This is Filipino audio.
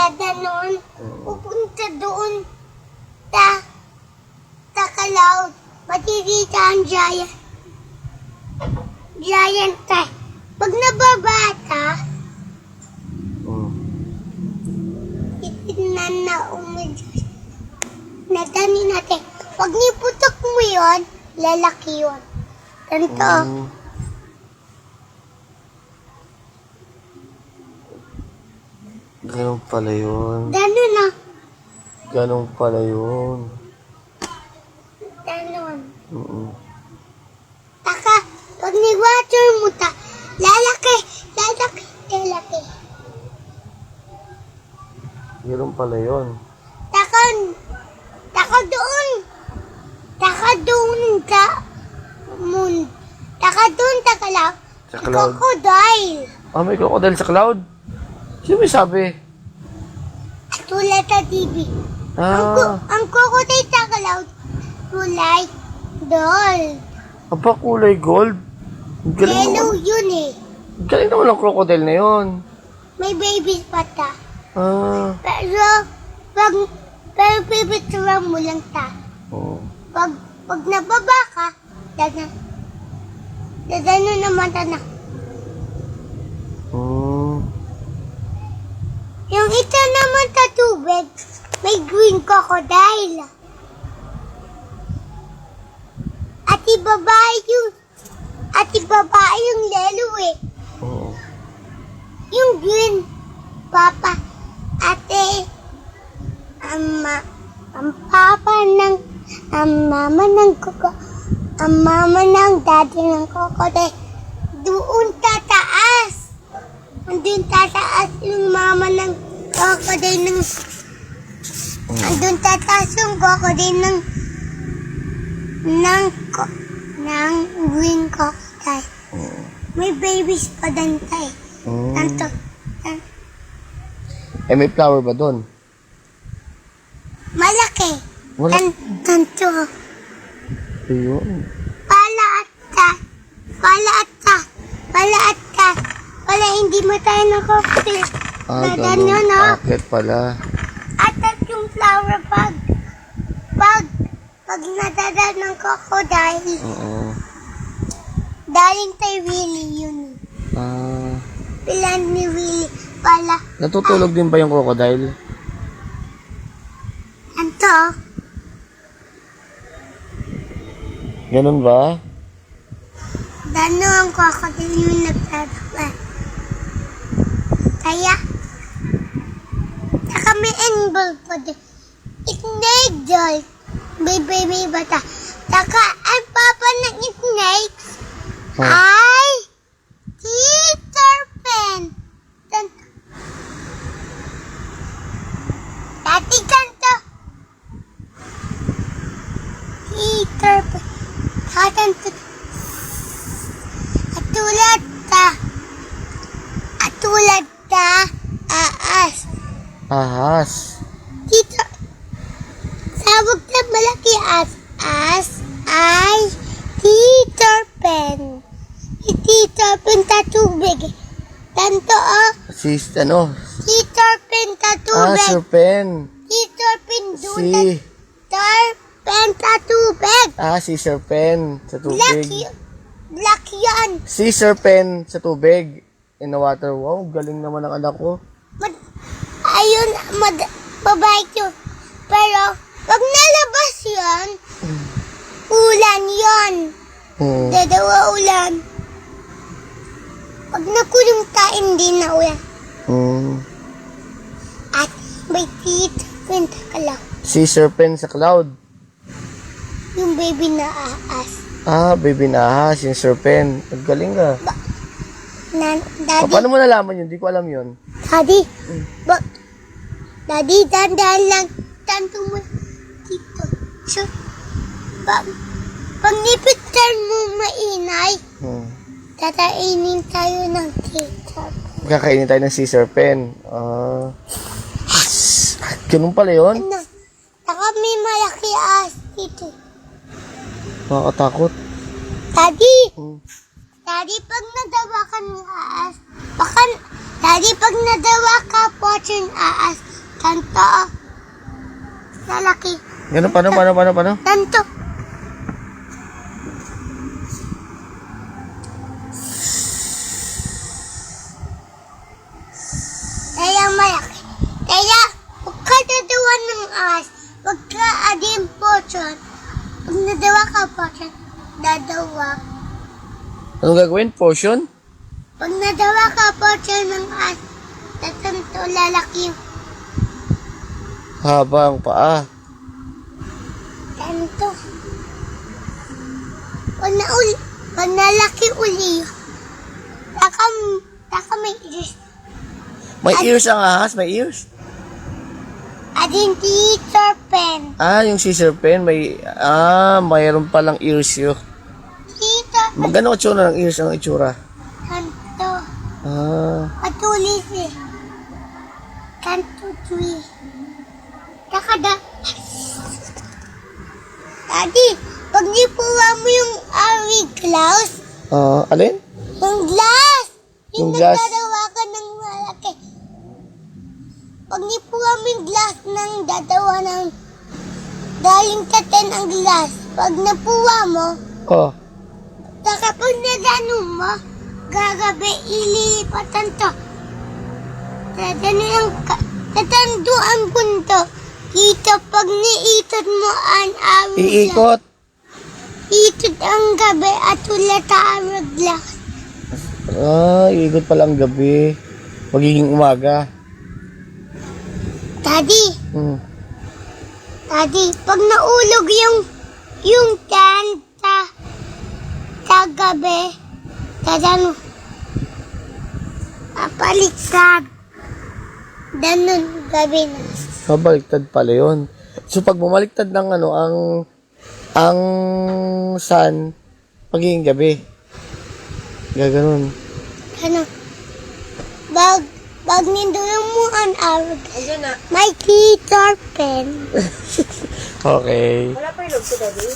Dadanon, pupunta doon sa Cloud. Makikita ang giant. Giant tayo. Pag nababata, itignan na umadyos. Nadani natin. Pag niputok mo yun, lalaki yun. Ganito. Ganun pala yun. Danon na. Ganun pala yun. Danon. Mm-mm. Taka, pag ni-water mo ta, lalaki, lalaki, lalaki. Ganun pala yun. Taka doon. Taka doon ka. Taka doon, taka lang. Sa Cloud. Crocodile. Ah, may crocodile sa Cloud? Sino may sabi? Tulad sa TV. Ang crocodile sa Cloud, tulay, doll. Aba, kulay gold. Ang galing Yellow naman. yun eh. Ang galing naman ang crocodile na yun. May babies pa ta. Ah. Pero pipicturan mo lang ta. Oo. Pag nababa ka, dadano naman ta na. Yung isa naman sa tubig, may green crocodile. At ibabae yung lelo eh. Oo. Yung green, papa, ate, ang mama ng daddy ng crocodile, doon tataas. Andun tataas yung mama ng crocodile andun tataas yung crocodile ng green crocodile. May babies pa din tayo. Tanto. Eh, may flower ba doon? Malaki. Wala. Tanto. Ayun. Pala hindi mo tayo ng crocodile. Ganun. No? Akit pala. At yung flower pag nadadal ng crocodile, Oo. daling kay Willie yun. Pilan ni Willie pala. Natutulog din ba yung crocodile? Anto, Ganun ba? dano ang crocodile yung nagtatawa. Kaya, saka may animal pa din. Snake doll. Baby bata. Saka, ang papa ng snakes ay Peter Pan. Dati kanto. Peter Pan. Katanto. Atulad ta. Aas. Ahas. Dito. Sabog na malaki as ay Peter Pan. Peter Pan sa tubig. Tanto Peter Pan sa tubig. Sir Pen. Peter Pan doon. Si. Peter Pan sa tubig. Si Sir Pen sa tubig. Black yan. Si Sir Pen sa tubig. In the water. Wow, galing naman ang anak ko. Ayun, mabait yun. Pero, pag nalabas yan, ulan yan. Dadawa ulan. Pag nakulong ka, hindi na ulan. At may Peter Pan sa Cloud. Si Sir Pen sa Cloud. Yung baby na aas. Baby na ahas, yung Sir Pen. Ang galing ka. Daddy, Paano mo nalaman yun? Di ko alam yun. Daddy, Daddy, dandan lang. Tanto mo dito. So, pag nipicture mo mainay, tatainin tayo ng ketchup. Kakainin tayo ng si Sir Pen. Ganun pala yun? Ano? Saka may malaki aas dito. Nakakatakot. Daddy! Daddy, pag nadawa ka ng aas, Daddy, pag nadawa ka po yung aas, Tanto. Lalaki. Ganun, paano? Tanto. Kaya malaki. Kaya, huwag ka dadawa ng ahas. Huwag ka adim potion. Pag nadawa ka potion, dadawa. Anong gagawin? Potion? Pag nadawa ka potion ng ahas, tatanto lalaki yung Haba ang paa. tanto. Pag nalaki uli, taka may iris. May ears ang ahas? May ears? Adin teacher pen. Yung scissor pen, mayroon palang ears yun. Teacher pen. Magano itsura ng ears ang itsura? Kanto. Ah, Patulis eh. Kanto tui. Takada. Daddy, pag nipuwa mo yung Ari glass, alin? yung glass, Yung glass. dadawa ka ng malaki. Pag nipuwa mo yung glass ng dadawa ng daling taten ang glass. Pag napuwa mo, Oh, kapag nadano mo, gagabi ililipatan to. Tatanduan punto. Ito pag niitot mo ang awig glass. iikot. Itot ang gabi at ulat ang glass. Iikot pala ang gabi. Magiging umaga. Daddy, Hmm. pag naulog yung tenta sa gabi, tadano, apaliktad. Danon, gabi na. Baliktad pala yun. So, pag bumaliktad ng ang sun, magiging gabi. Gaganon. Ano? Bag nindulan mo ang awig. May teacher pen. Okay. Wala pa ilog si Daddy?